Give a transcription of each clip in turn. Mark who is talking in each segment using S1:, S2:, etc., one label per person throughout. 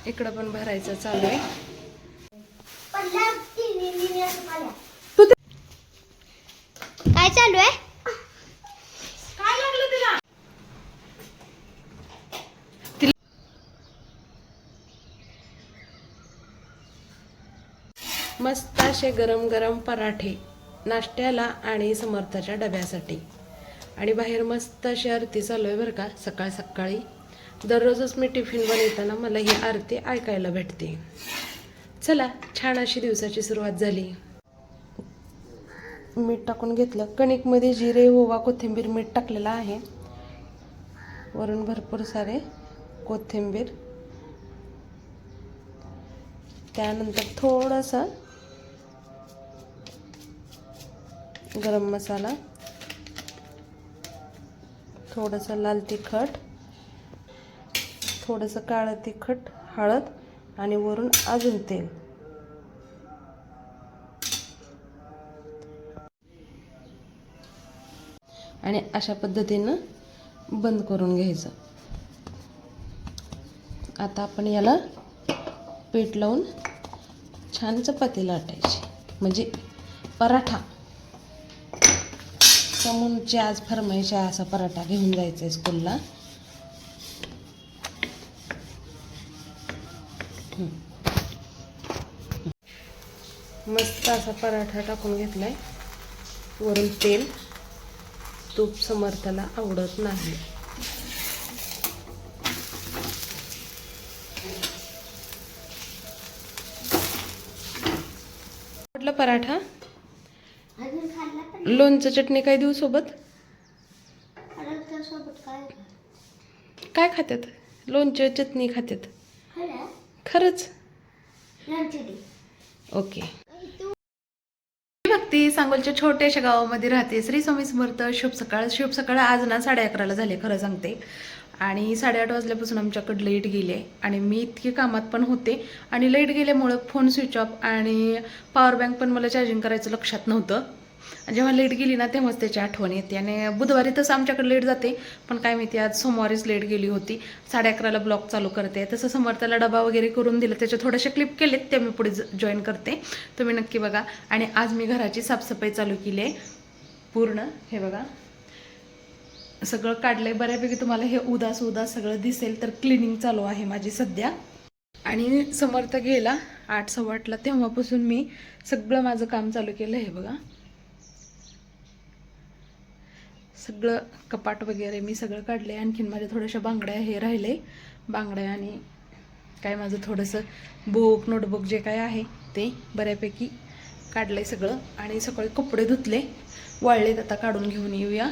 S1: इकडं पण भरायचं चालू आहे.
S2: काय चालू आहे?
S1: काय लागलं तिला? मस्त असे गरम गरम पराठे नाश्त्याला आणि समर्थाच्या डब्यासाठी. आणि बाहेर मस्त अशी आरती चालू आहे बरं का, सकाळ सकाळी. दररोजच मी टिफिन बनवताना मला ही आरती ऐकायला भेटते. चला, छान अशी दिवसाची सुरुवात झाली. मीठ टाकून घेतलं. कणिकमध्ये जिरे, ओवा, कोथिंबीर, मीठ टाकलेलं आहे. वरून भरपूर सारे कोथिंबीर, त्यानंतर थोडंसं गरम मसाला, थोडंसं लाल तिखट, थोडंसं काळं तिखट, हळद आणि वरून अजून तेल. आणि अशा पद्धतीनं बंद करून घ्यायचं. आता आपण याला पीठ लावून छान चपाती लाटायची, म्हणजे पराठा. समूनची आज फरमाईश आहे, असा पराठा घेऊन जायचा आहे स्कूलला. मस्त असा पराठा टाकून घेतलाय. वरून तेल, तूप समर्थाला आवडत नाही. म्हटलं पराठा. लोणचं चटणी काय देऊ सोबत? काय खात्यात? लोणचं चटणी खात्यात खरंच? ओके. भक्ती सांगोलच्या छोट्याशा गावामध्ये राहते. श्री स्वामी समर्थ. शुभ सकाळ. शुभ सकाळ. आज ना 11:30 झाले खरं सांगते. आणि 8:30 वाजल्यापासून आमच्याकडे लाईट गेले आणि मी इतकी कामात पण होते. आणि लाईट गेल्यामुळं फोन स्विच ऑफ आणि पॉवर बँक पण मला चार्जिंग करायचं लक्षात नव्हतं. जेव्हा लाईट गेली ना तेव्हाच त्याची आठवण येते. आणि बुधवारी तसं आमच्याकडे लाईट जाते, पण काय माहिती आज सोमवारीच लाईट गेली होती. 11:30 ब्लॉग चालू करते. तसं समर्थाला डबा वगैरे करून दिलं, त्याचे थोडेसे क्लिप केलेत, ते मी पुढे जॉईन करते, तुम्ही नक्की बघा. आणि आज मी घराची साफसफाई चालू केली आहे पूर्ण. हे बघा सगळं काढलंय बऱ्यापैकी. तुम्हाला हे उदास उदास सगळं दिसेल, तर क्लिनिंग चालू आहे माझी सध्या. आणि समर्थ गेला 8, 8:15 तेव्हापासून मी सगळं माझं काम चालू केलं. हे बघा सगळं कपाट वगैरे मी सगळं काढले. आणखीन माझ्या थोड्याशा बांगड्या हे राहिले, बांगड्या आणि काय माझं थोडंसं बुक नोटबुक जे काय आहे ते बऱ्यापैकी काढलंय सगळं. आणि सकाळी कपडे धुतले, वाळलेत, आता काढून घेऊन येऊया.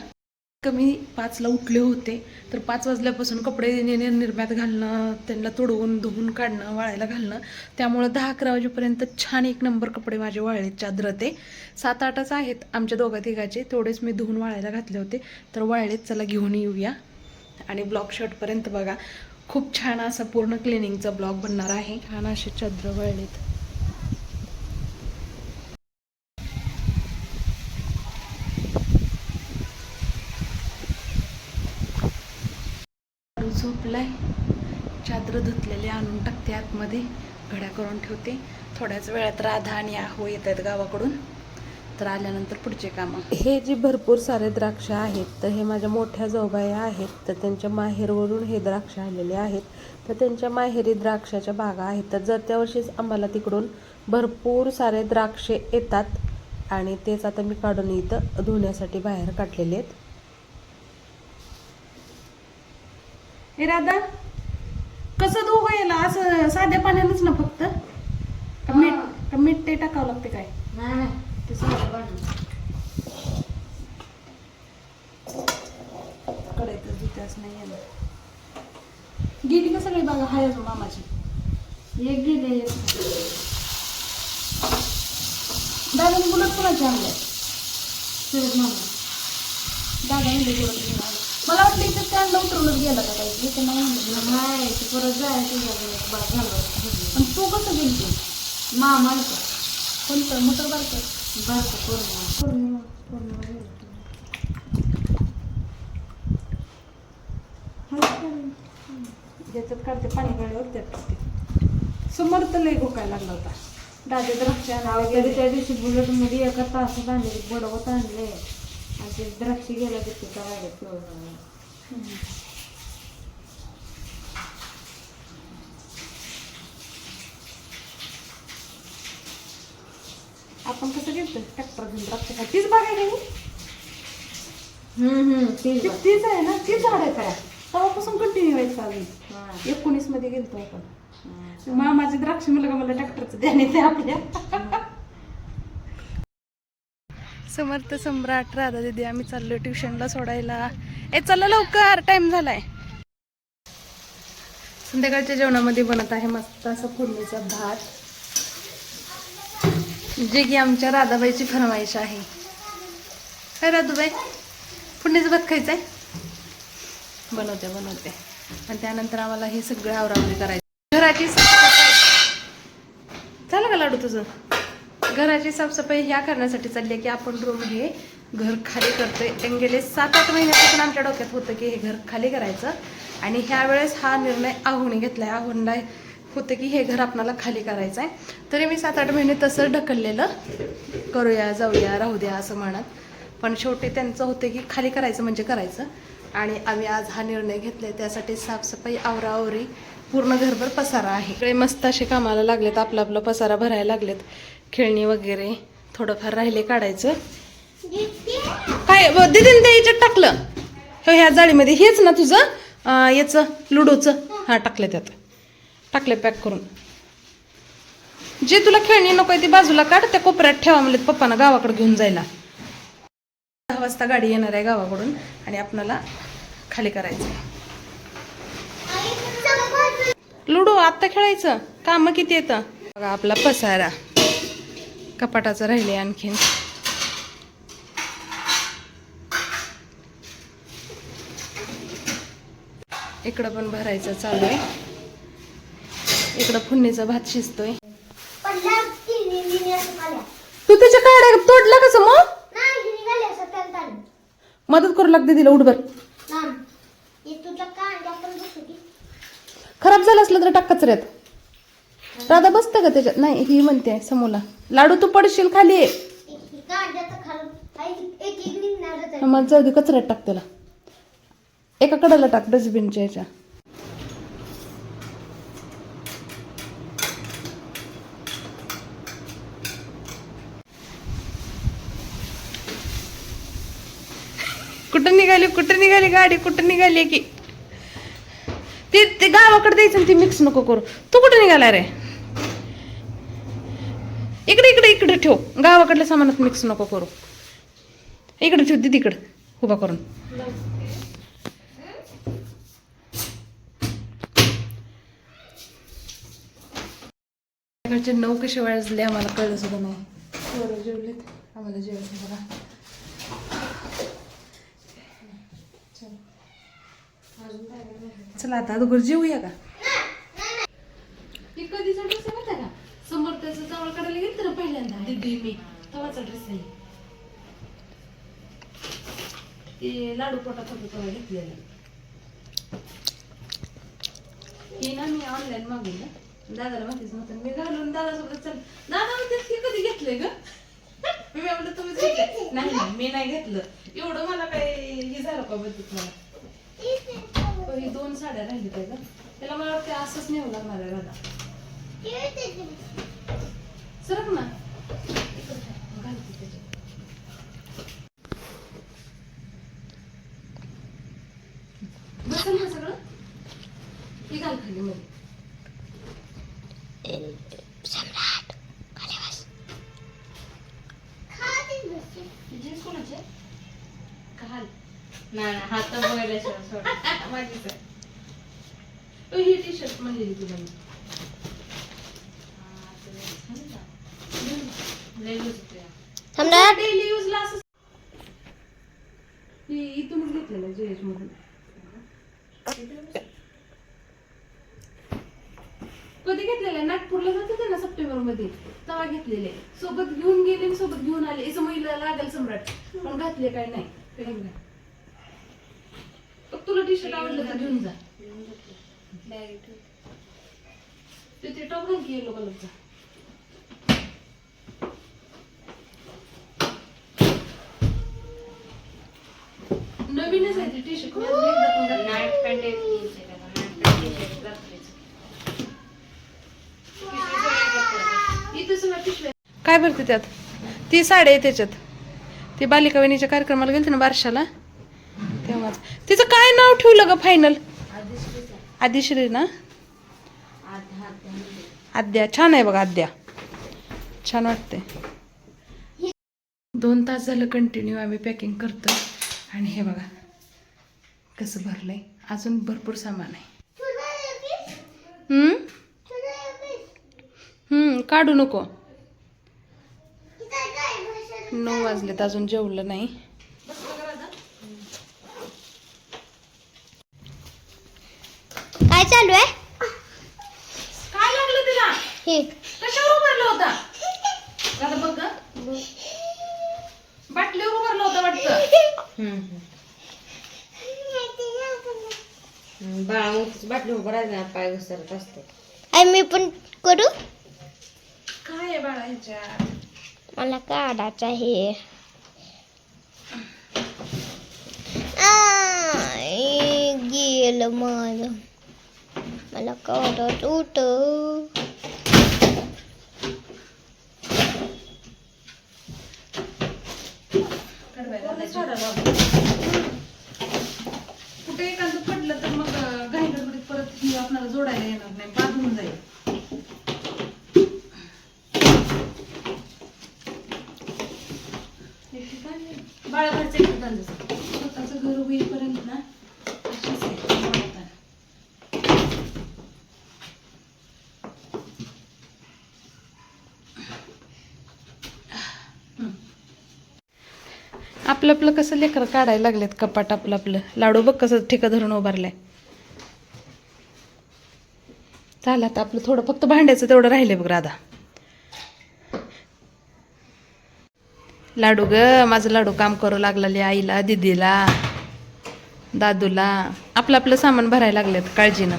S1: कमी 5ला उठले होते, तर 5 वाजल्यापासून कपडे निर्म्यात घालणं, त्यांना तुडवून धुवून काढणं, वाळायला घालणं, त्यामुळं 10-11 वाजेपर्यंत छान 1 नंबर कपडे माझे वाळलेत. चादर ते 7-8च आहेत आमच्या दोघा-तिघाचे, तेवढेच मी धुवून वाळायला घातले होते, तर वाळलेत. चला घेऊन येऊया. आणि ब्लॉग शॉर्टपर्यंत बघा, खूप छान असा पूर्ण क्लिनिंगचा ब्लॉग बनणार आहे. छान असे चादर वाळलेत. झोपलाय. चादर धुतलेले आणून टाकते आतमध्ये, घड्या करून ठेवते. थोड्याच वेळात राधा आणि आहो येत आहेत गावाकडून, तर आल्यानंतर पुढचे कामं. हे जे भरपूर सारे द्राक्ष आहेत, तर हे माझ्या मोठ्या जाऊबाया आहेत, तर त्यांच्या माहेरवरून हे द्राक्ष आलेले आहेत. तर त्यांच्या माहेरी द्राक्षाच्या बागा आहेत, तर जर त्या वर्षीच आम्हाला तिकडून भरपूर सारे द्राक्ष येतात. आणि तेच आता मी काढून इथं धुण्यासाठी बाहेर काढलेले आहेत. हे राधा कसं धुवू याला? असं साध्या पाण्यानंच ना फक्त? का मीठ ते टाकावं लागते काय?
S2: नाही ते सगळं काढून
S1: कढईतच धुत्याच नाही याला. गेली का सगळी बागा? हाय अजून मामाची
S2: एक गेले.
S1: दादाने गुलाब कोणाचे आणले?
S2: सुरत मामा
S1: दादा म्हणजे गुलाब घेऊन आले. मला वाटलं इथं त्यांना उतरवलं गेलं का काही, ते नाही म्हणलं.
S2: नाही ते परत जायचं झालं.
S1: पण तू कसं गेली?
S2: मामा
S1: कोणतं मोटर बारकं?
S2: पौर्णिमा
S1: ज्याच्यात काढते पाणी गाडी त्यात टाकते. समर्थ लय गोकायला लागला होता. दादा द्राक्ष
S2: तरी त्या दिवशी बुलेट मध्ये एका तासात आणले, बडवत आणले आणि ते द्राक्ष गेला तिथे करायला.
S1: आपण कसं गेलतो ट्रॅक्टर घेऊन द्राक्ष काय तीच बागाय का तीच आहे ना, तीच झाड आहे काय तेव्हापासून कंटिन्यू व्हायचं अजून 19 मध्ये गेलतो आपण. मामाचे द्राक्ष मुलगा मला ट्रॅक्टरचं ध्यान ते आपल्या. समर्थ सम्राट राधा दिदी आम्ही चाललो ट्युशनला सोडायला. चला लवकर, टाइम झालाय. संध्याकाळच्या जेवणामध्ये बनत आहे मस्त असं फोडणीचा भात, जे की आमच्या राधाबाईची फरमाईश आहे. काय राधूबाई, फोडणीचा भात खायचा आहे? बनवते. आणि त्यानंतर आम्हाला हे सगळं आवरावरी करायचं. घराची साफसफाई झालं का लाडू तुझं? घराची साफसफाई ह्या करण्यासाठी चालली आहे की आपण रूम हे घर खाली करतोय. गेले 7-8 महिन्यापासून आमच्या डोक्यात होतं की हे घर खाली करायचं. आणि ह्या वेळेस हा निर्णय आहुने घेतलाय. आहुनला होतं की हे घर आपणाला खाली करायचं आहे. तरी मी 7-8 महिने तसं ढकललेलं, करूया जाऊया राहू द्या असं म्हणत. पण शेवटी त्यांचं होतं की खाली करायचं म्हणजे करायचं. आणि आम्ही आज हा निर्णय घेतलाय. त्यासाठी साफसफाई आवरावरी, पूर्ण घरभर पसारा आहे. सगळे मस्त असे कामाला लागलेत, आपला पसारा भरायला लागलेत. खेळणी वगैरे थोडंफार राहिले काढायचं. काय दिदीने त्या याच्यात टाकलं ह्या जाळीमध्ये, हेच ना तुझं याचं लुडोचं? हां टाकलं, त्यात टाकले पॅक करून. जे तुला खेळणी नको आहे ती बाजूला काढ, त्या कोपऱ्यात ठेवा म्हणलेत पप्पानं गावाकडे घेऊन जायला. 10 वाजता गाडी येणार आहे गावाकडून आणि आपणाला खाली करायचं. लुडो आत्ता खेळायचं, काम किती येतं बघा. आपला पसारा कपाटाचं राहिले आणखीन. इकडं पण भरायचं चालू आहे. इकडं फोडणीचा भात शिजतोय. तू त्याच्या काड्या तोडला कसं मग? मदत करू लागते तिला, उठभर. खराब झालं असलं तर टाक कचऱ्यात. राधा बसतं का त्याच्यात? नाही, ही म्हणते समोला. लाडू तू पडशील खाली. मग जाऊ दे, कचऱ्यात टाक त्याला. एका कडेला टाक डस्टबिनच्या याच्या. कुठं निघाली गाडी, कुठं निघाली की ते गावाकडे द्यायचं, ती मिक्स नको करू. तू कुठं निघाला रे? इकडे ठेव, गावाकडल्या सामानात मिक्स नको करू. इकडे ठेव दीदीकडे उभा करून. इकडचे 9 कसे वाजले आम्हाला कळलं सुद्धा नाही. बरं जेवलेत, आम्हाला जेवायचं बघा. चला आता अगोदर जेवूया का? ती कधीचा ड्रेस आहे माहिती का? समर्थाचं चावळ काढायला गेलं ना पहिल्यांदा दीदी मी, तवाचा ड्रेस आहे. ते लाडू पोटात होतं तेव्हा घेतलेलं. हे ना मी ऑनलाईन मागवलं, दादाला माहितीच नव्हतं. मी घालून दादासोबत चल, दादा म्हणते हे कधी घेतलंय ग? मी म्हणलं तुम्ही घेतलंय. नाही मी नाही घेतलं. एवढं मला काही हे झालं का बघित मला. ही 2 साड्या राहिली का? त्याला मला वाटतं असंच नेऊ लागणार आहे दादा. सरक ना, घालते त्याच्यात. बसेल ना सगळं? हे घाल खाली मध्ये. जीन्स कोणाची आहे? घाल.
S2: नाही हात
S1: माझीच आहे. ही टी शर्ट म्हणलेली तुला मी. डेली यूजला असं इथूनच घेतलेलं जेएच मधून. कधी घेतलेलं? नागपूरला जात होते ना सप्टेंबर मध्ये, तेव्हा घेतलेले. सोबत घेऊन गेले, सोबत घेऊन आले. असं महिला लागेल सम्राट, पण घातले काय नाही. तुला टी शर्ट आवडलं तर घेऊन जा. ते टॉप टॉप घाल की येलो कलरचा. नवीनच आहे टी शर्ट मी अजून एकदा पण घातलं.
S2: नाईट पॅन्ट
S1: इथं सगळं पिशव्या. काय भरते त्यात? ती साडी आहे त्याच्यात. ती बालिका वहिनीच्या कार्यक्रमाला गेलते ना बारशाला तेव्हाच. तिचं काय नाव ठेवलं ग फायनल? आदिश्री ना. आद्या छान आहे बघा. आद्या छान वाटते. 2 तास झालं कंटिन्यू आम्ही पॅकिंग करतोय. आणि हे बघा कसं भरलंय. अजून भरपूर सामान आहे. काढू नको. 9 वाजलेत अजून जेवलं नाही.
S3: काय चालू आहे?
S1: काय लागलं तिला?
S3: हे
S1: कशावर उभारला होता? आता बघ ग. बाटलीवर उभारला होता वाटतं.
S2: बाळा मोठीच बाटली उभं राहायचं पाय घसरत असते.
S3: आई मी पण करू?
S1: काय आहे बाळा ह्याच्यात?
S3: मला काढायचं आहे. गेलं माझं. मला काढायचं होतं.
S1: कुठे एखादं पडलं तर मग घाई गडबडीत परत ही आपल्याला जोडायला येणार नाही. बांधून जाईल. बाळा घरचे स्वतःचं घर होईपर्यंत ना अशीच आहे वाटतं. आपलं आपलं कसं लेकरं काढायला लागलेत कपाट. आपलं आपलं लाडू बघ कसं ठेका धरून उभारलाय. झालं आता आपलं थोडं फक्त भांड्याचं तेवढं राहिले बघ राधा. लाडू ग माझं लाडू काम करू लागलेले आईला दीदीला दादूला. आपलं आपलं सामान भरायला लागलेत काळजीनं.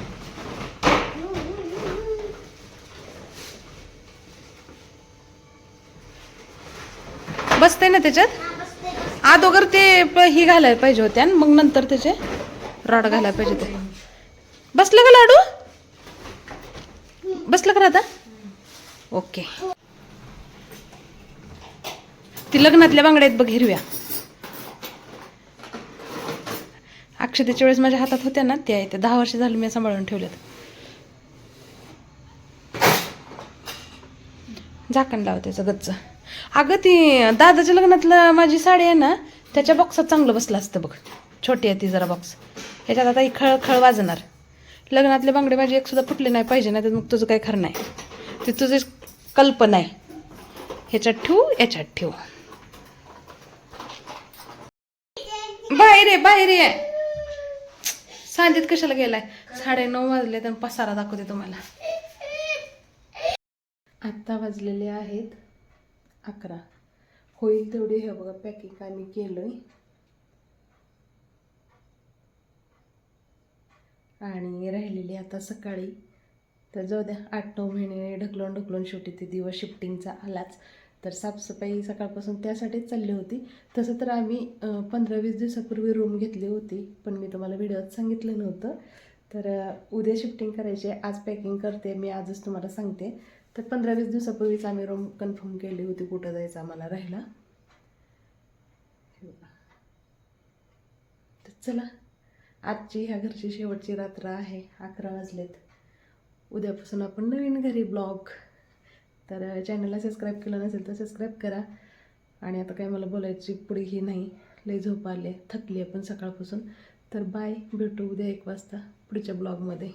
S1: बसते ना त्याच्यात. अगोदर ते ही घालायला पाहिजे होते आणि मग नंतर त्याचे रॉड घालायला पाहिजे होते. बसलं का लाडू? बसलं का राधा? ओके. ती लग्नातल्या बांगड्या आहेत बघ हिरव्या. अक्षतेच्या वेळेस माझ्या हातात होत्या ना त्या आहेत. 10 वर्ष झाली मी सांभाळून ठेवल्यात. झाकण लाव त्याचं गच्च. अगं ती दादाच्या लग्नातलं माझी साडी आहे ना त्याच्या बॉक्सात चांगलं बसलं असतं बघ. छोटी आहे ती जरा बॉक्स. ह्याच्यात आता ही खळ वाजणार. लग्नातले बांगडे माझी एक सुद्धा फुटले नाही पाहिजे ना. तर मग तुझं काही खरं नाही. ती तुझी कल्पना आहे. ह्याच्यात ठेवू याच्यात ठेवू. बाहेर ये. सांगीत कशाला गेलाय? 9:30 वाजले तर पसारा दाखवते तुम्हाला. आत्ता वाजलेले आहेत 11. होईल तेवढी हे बघा पॅकिंग आम्ही केलंय. आणि राहिलेली आता सकाळी. तर जाऊ द्या 8-9 महिने ढकलून शेवटी ते दिवस शिफ्टिंगचा आलाच. तर साफसफाई सकाळपासून त्यासाठीच चालली होती. तसं तर आम्ही 15-20 दिवसापूर्वी रूम घेतली होती. पण मी तुम्हाला व्हिडिओत सांगितलं नव्हतं. तर उद्या शिफ्टिंग करायची. आज पॅकिंग करते मी. आजच तुम्हाला सांगते. तर 15-20 दिवसापूर्वीच आम्ही रूम कन्फर्म केली होती कुठं जायचं आम्हाला राहायला. तर चला आजची ह्या घरची शेवटची रात्र आहे. 11 वाजलेत. उद्यापासून आपण नवीन घरी ब्लॉग. तर चॅनलला सबस्क्राईब केलं नसेल तर सबस्क्राईब करा. आणि आता काय मला बोलायची पुढेही नाही. लई झोप आले. थकली आहे पण सकाळपासून. तर बाय. भेटू उद्या 1 वाजता पुढच्या ब्लॉगमध्ये.